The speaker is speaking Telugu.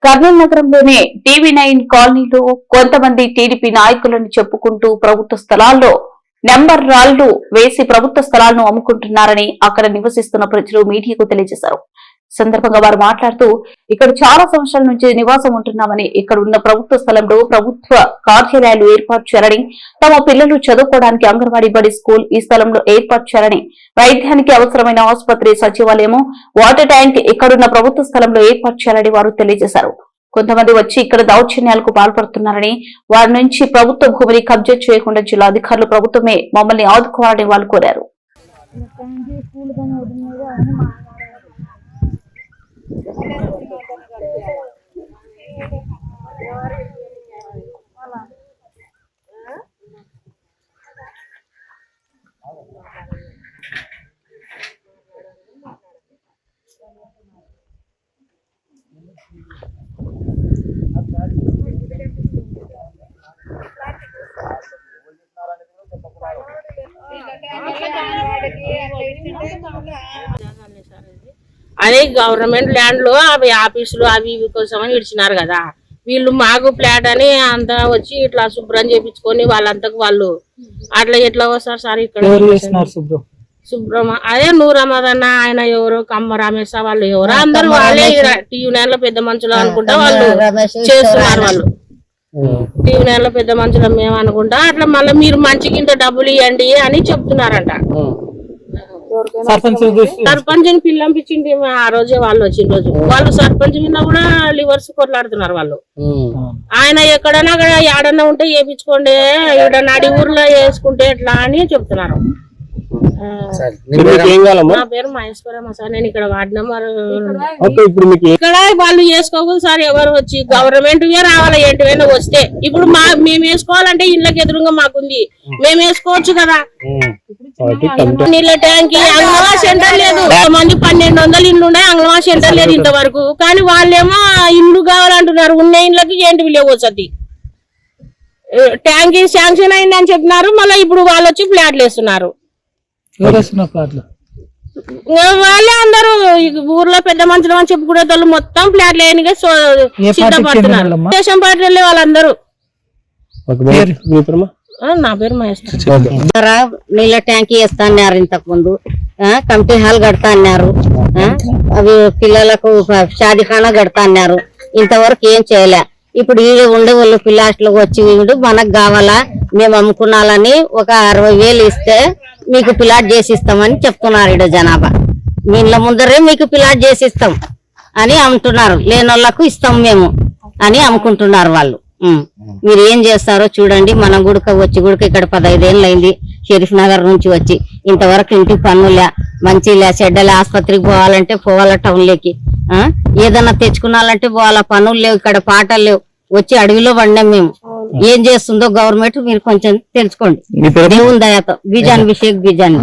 కర్నూలు నగరంలోని టీవీ9 కాలనీలో కొంతమంది టీడీపీ నాయకులను చెప్పుకుంటూ ప్రభుత్వ స్థలాల్లో నెంబర్ రాళ్లు వేసి ప్రభుత్వ స్థలాలను అమ్ముకుంటున్నారని అక్కడ నివసిస్తున్న ప్రజలు మీడియాకు తెలియజేశారు. సందర్భంగా వారు మాట్లాడుతూ ఇక్కడ చాలా సంవత్సరాల నుంచి నివాసం ఉంటున్నామని, ఇక్కడ ఉన్న ప్రభుత్వ స్థలంలో ప్రభుత్వ కార్యాలయాలు ఏర్పాటు చేయాలని, తమ పిల్లలు చదువుకోవడానికి అంగన్వాడీ బడి స్కూల్ ఈ స్థలంలో ఏర్పాటు చేయాలని, వైద్యానికి అవసరమైన ఆసుపత్రి, సచివాలయము, వాటర్ ట్యాంక్ ఇక్కడున్న ప్రభుత్వ స్థలంలో ఏర్పాటు చేయాలని వారు తెలియజేశారు. కొంతమంది వచ్చి ఇక్కడ దౌర్జన్యాలకు పాల్పడుతున్నారని, వారి నుంచి ప్రభుత్వ భూమిని కబ్జా చేయకుండా జిల్లా అధికారులు ప్రభుత్వమే మమ్మల్ని ఆదుకోవాలని వాళ్ళు కోరారు. అదే గవర్నమెంట్ ల్యాండ్ లో అవి ఆఫీసులు అవి ఇవి కోసం అని ఇచ్చినారు కదా. వీళ్ళు మాకు ఫ్లాట్ అని అంతా వచ్చి ఇట్లా శుభ్రం చేపించుకొని వాళ్ళంతకు వాళ్ళు అట్లా ఎట్లా వస్తారు సార్? ఇక్కడ శుభ్రం అదే నూరమ్మదన్న ఆయన ఎవరో కమ్మ రమేష్ వాళ్ళు ఎవరో అందరూ వాళ్ళే టీవీ9 లో పెద్ద మనుషులు అనుకుంటా వాళ్ళు చేస్తున్నారు. వాళ్ళు టీవీ9 లో పెద్ద మనుషులు మేము అనుకుంటా అట్లా మళ్ళీ మీరు మంచికి ఇంత డబ్బులు ఇవ్వండి అని చెప్తున్నారంట. సర్పంచ్ పిల్లంపించింది ఆ రోజే వాళ్ళు వచ్చిన రోజు. వాళ్ళు సర్పంచ్ మీద కూడా లివర్స్ కొట్లాడుతున్నారు వాళ్ళు. ఆయన ఎక్కడన్నా అక్కడ ఏడన్నా ఉంటే వేయించుకోండి, ఇక్కడ నడి ఊర్లో వేసుకుంటే ఎట్లా అని చెప్తున్నారు. నా పేరు మహేశ్వరమ్మ సార్. నేను ఇక్కడ వార్డ్ నెంబర్ ఇక్కడ వాళ్ళు వేసుకోకూడదు సార్. ఎవరు వచ్చి గవర్నమెంట్ రావాలి ఏంటివైనా వస్తే. ఇప్పుడు మేము వేసుకోవాలంటే ఇళ్ళకి ఎదురుగా మాకుంది, మేము వేసుకోవచ్చు కదా. నీళ్ళ ట్యాంక్ అంగన్వా సెంటర్ లేదు. మంది 1200 ఇల్లు ఉన్నాయి, అంగన్వా సెంటర్ లేదు ఇంతవరకు. కానీ వాళ్ళేమో ఇల్లు కావాలంటున్నారు. ఉన్న ఇళ్ళకి ఏంటివి లేవు. వసతి ట్యాంక్ శాంక్షన్ అయిందని చెప్పినారు. మళ్ళీ ఇప్పుడు వాళ్ళు వచ్చి ఫ్లాట్లు వేస్తున్నారు. వాళ్ళే అందరూ ఊర్లో పెద్ద మనుషులు అని చెప్పుకునే వాళ్ళు మొత్తం ఫ్లాట్లు వేయనిగా సిద్ధపడుతున్నారు. దేశం పార్టీలే వాళ్ళందరూ. నా పేరు మహేశ్వర. నీళ్ళ ట్యాంక్ వేస్తా అన్నారు, ఇంతకు ముందు కమిటీ హాల్ కడతా అన్నారు, అవి పిల్లలకు షాదీఖానా కడతా అన్నారు. ఇంతవరకు ఏం చేయలే. ఇప్పుడు ఈ ఉండే వాళ్ళు పిల్లాస్లకు వచ్చి వీడు మనకు కావాలా, మేము అమ్ముకున్నాలని ఒక 60,000 ఇస్తే మీకు పిలాట్ చేసి ఇస్తామని చెప్తున్నారు. ఇక్కడ జనాభా మీ ఇళ్ళ ముందరే మీకు పిలాట్ చేసి ఇస్తాం అని అమ్ముతున్నారు. లేని వాళ్ళకు ఇస్తాం మేము అని అమ్ముకుంటున్నారు వాళ్ళు. మీరు ఏం చేస్తారో చూడండి. మనం గుడక వచ్చి గుడక ఇక్కడ 15 ఏళ్ళు అయింది. షరీఫ్ నగర్ నుంచి వచ్చి ఇంతవరకు ఇంటికి పన్నులే, మంచిలే, చెడ్డలే. ఆసుపత్రికి పోవాలంటే పోవాలా, టౌన్లోకి ఏదన్నా తెచ్చుకున్నాలంటే పోవాలా. పనులు లేవు, ఇక్కడ పాటలు లేవు. వచ్చి అడవిలో పడినాం మేము. ఏం చేస్తుందో గవర్నమెంట్ మీరు కొంచెం తెలుసుకోండి. దేవుని దయతో బీజాన్ అభిషేక్ బీజాన్.